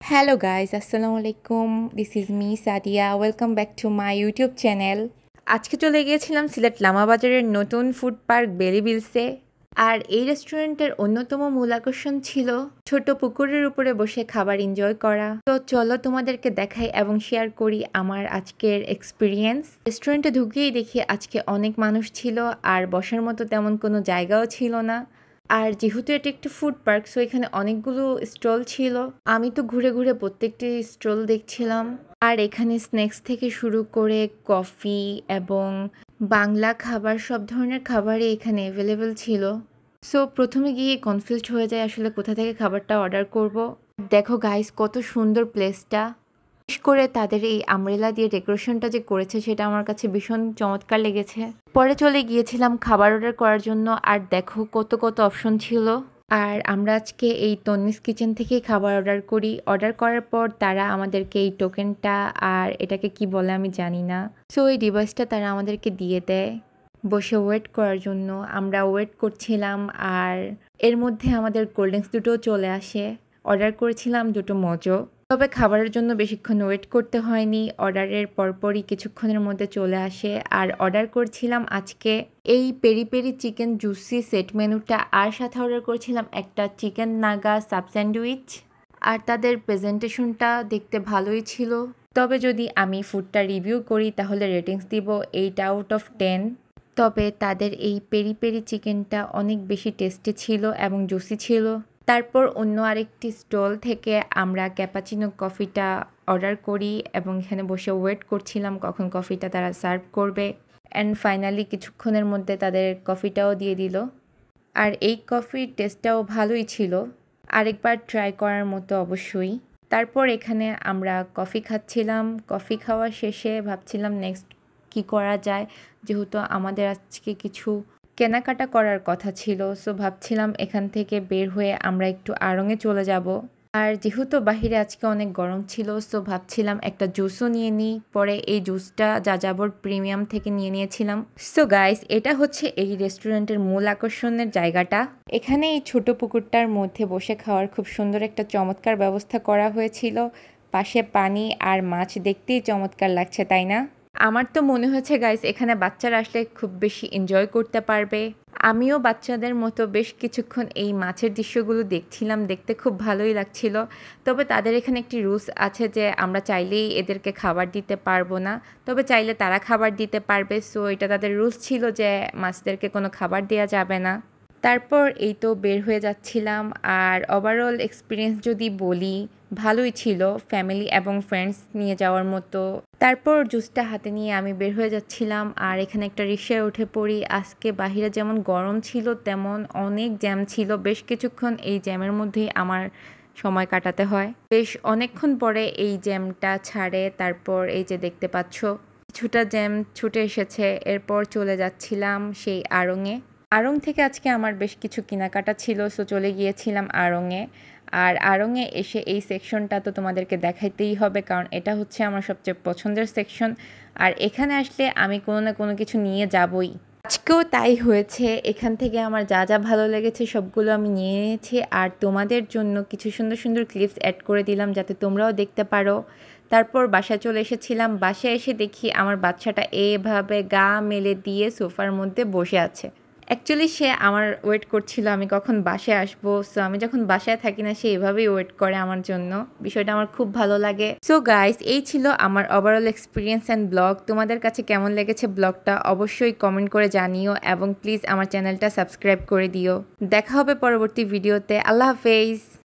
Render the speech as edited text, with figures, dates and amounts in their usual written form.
Hello guys, Assalamu alaikum. This is me Sadia. Welcome back to my YouTube channel. আজকে চলে গিয়েছিলাম সিলেট লামা বাজারের নতুন ফুড পার্ক বেলিবিলসে। আর এই রেস্টুরেন্টের অন্যতম মূল আকর্ষণ ছিল ছোট পুকুরের উপরে বসে খাবার এনজয় করা। তো চলো তোমাদেরকে দেখাই এবং শেয়ার করি আমার আজকের এক্সপিরিয়েন্স। রেস্টুরেন্টে ঢুকেই দেখি আজকে অনেক মানুষ ছিল আর বসার মতো তেমন কোনো জায়গাও ছিল না। আর যেহেতু এটা একটা ফুড পার্ক, সো এখানে অনেকগুলো স্টল ছিল। আমি তো ঘুরে ঘুরে প্রত্যেকটি স্টল দেখছিলাম। আর এখানে স্ন্যাক্স থেকে শুরু করে কফি এবং বাংলা খাবার, সব ধরনের খাবারই এখানে অ্যাভেলেবেল ছিল। সো প্রথমে গিয়ে কনফিউজড হয়ে যায় আসলে কোথা থেকে খাবারটা অর্ডার করব। দেখো গাইস, কত সুন্দর প্লেসটা। বিশেষ করে তাদের এই আমব্রেলা দিয়ে ডেকোরেশনটা যে করেছে সেটা আমার কাছে ভীষণ চমৎকার লেগেছে। পরে চলে গিয়েছিলাম খাবার অর্ডার করার জন্য। আর দেখো কত কত অপশন ছিল। আর আমরা আজকে এই তন্নিস কিচেন থেকেই খাবার অর্ডার করি। অর্ডার করার পর তারা আমাদেরকে এই টোকেনটা, আর এটাকে কি বলে আমি জানি না, সো এই ডিভাইসটা তারা আমাদেরকে দিয়ে দেয় বসে ওয়েট করার জন্য। আমরা ওয়েট করছিলাম আর এর মধ্যে আমাদের কোল্ড ড্রিঙ্কস দুটোও চলে আসে। অর্ডার করেছিলাম দুটো মোজো। তবে খাবারের জন্য বেশিক্ষণ ওয়েট করতে হয়নি, অর্ডারের পরপরই কিছুক্ষণের মধ্যে চলে আসে। আর অর্ডার করছিলাম আজকে এই peri peri chicken juicy set মেনুটা, আর সাথে অর্ডার করেছিলাম একটা চিকেন নাগা সাব স্যান্ডউইচ। আর তাদের প্রেজেন্টেশনটা দেখতে ভালোই ছিল। তবে যদি আমি ফুডটা রিভিউ করি তাহলে রেটিংস দিব 8/10। তবে তাদের এই পেরি পেরি চিকেনটা অনেক বেশি টেস্টি ছিল এবং জুসি ছিল। তারপর অন্য আরেকটি স্টল থেকে আমরা ক্যাপাচিনো কফিটা অর্ডার করি এবং এখানে বসে ওয়েট করছিলাম কখন কফিটা তারা সার্ভ করবে। অ্যান্ড ফাইনালি কিছুক্ষণের মধ্যে তাদের কফিটাও দিয়ে দিল। আর এই কফির টেস্টটাও ভালোই ছিল, আরেকবার ট্রাই করার মতো অবশ্যই। তারপর এখানে আমরা কফি খাচ্ছিলাম। কফি খাওয়া শেষে ভাবছিলাম নেক্সট কি করা যায়, যেহেতু আমাদের আজকে কিছু কেনাকাটা করার কথা ছিল। সো ভাবছিলাম এখান থেকে বের হয়ে আমরা একটু আড়ংয়ে চলে যাব। আর যেহেতু বাহিরে আজকে অনেক গরম ছিল, সো ভাবছিলাম একটা জুসও নিয়ে নিই। পরে এই জুসটা যাযাবর প্রিমিয়াম থেকে নিয়ে নিয়েছিলাম। সো গাইস, এটা হচ্ছে এই রেস্টুরেন্টের মূল আকর্ষণের জায়গাটা। এখানে এই ছোট পুকুরটার মধ্যে বসে খাওয়ার খুব সুন্দর একটা চমৎকার ব্যবস্থা করা হয়েছিল। পাশে পানি আর মাছ, দেখতেই চমৎকার লাগছে, তাই না? আমার তো মনে হয়েছে গাইস এখানে বাচ্চারা আসলে খুব বেশি এনজয় করতে পারবে। আমিও বাচ্চাদের মতো বেশ কিছুক্ষণ এই মাছের দৃশ্যগুলো দেখছিলাম, দেখতে খুব ভালোই লাগছিল। তবে তাদের এখানে একটি রুলস আছে যে আমরা চাইলেই এদেরকে খাবার দিতে পারবো না, তবে চাইলে তারা খাবার দিতে পারবে। সো এটা তাদের রুলস ছিল যে মাছদেরকে কোনো খাবার দেওয়া যাবে না। তারপর এই তো বের হয়ে যাচ্ছিলাম। আর ওভারঅল এক্সপিরিয়েন্স যদি বলি, ভালোই ছিল, ফ্যামিলি এবং ফ্রেন্ডস নিয়ে যাওয়ার মতো। তারপর জুসটা হাতে নিয়ে আমি বের হয়ে যাচ্ছিলাম আর এখানে একটা রিক্সায় উঠে পড়ি। আজকে বাহিরে যেমন গরম ছিল তেমন অনেক জ্যাম ছিল। বেশ কিছুক্ষণ এই জ্যামের মধ্যেই আমার সময় কাটাতে হয়। বেশ অনেকক্ষণ পরে এই জ্যামটা ছাড়ে। তারপর এই যে দেখতে পাচ্ছ কিছুটা জ্যাম ছুটে এসেছে। এরপর চলে যাচ্ছিলাম সেই আড়ংয়ে। আড়ং থেকে আজকে আমার বেশ কিছু কেনাকাটা ছিল, সো চলে গিয়েছিলাম আড়ংয়ে। আর আড়ংয়ে এসে এই সেকশনটা তো তোমাদেরকে দেখাইতেই হবে, কারণ এটা হচ্ছে আমার সবচেয়ে পছন্দের সেকশন। আর এখানে আসলে আমি কোনো না কোনো কিছু নিয়ে যাবই। আজকেও তাই হয়েছে। এখান থেকে আমার যা যা ভালো লেগেছে সবগুলো আমি নিয়ে নিয়েছি। আর তোমাদের জন্য কিছু সুন্দর সুন্দর ক্লিপস অ্যাড করে দিলাম যাতে তোমরাও দেখতে পারো। তারপর বাসায় চলে এসেছিলাম। বাসায় এসে দেখি আমার বাচ্চাটা এভাবে গা মেলে দিয়ে সোফার মধ্যে বসে আছে। অ্যাকচুয়ালি সে আমার ওয়েট করছিল আমি কখন বাসায় আসবো। সো আমি যখন বাসায় থাকি না, সে এভাবেই ওয়েট করে আমার জন্য। বিষয়টা আমার খুব ভালো লাগে। সো গাইস, এই ছিল আমার ওভারঅল এক্সপিরিয়েন্স অ্যান্ড ব্লগ। তোমাদের কাছে কেমন লেগেছে ব্লগটা অবশ্যই কমেন্ট করে জানিও এবং প্লিজ আমার চ্যানেলটা সাবস্ক্রাইব করে দিও। দেখা হবে পরবর্তী ভিডিওতে। আল্লাহ হাফেজ।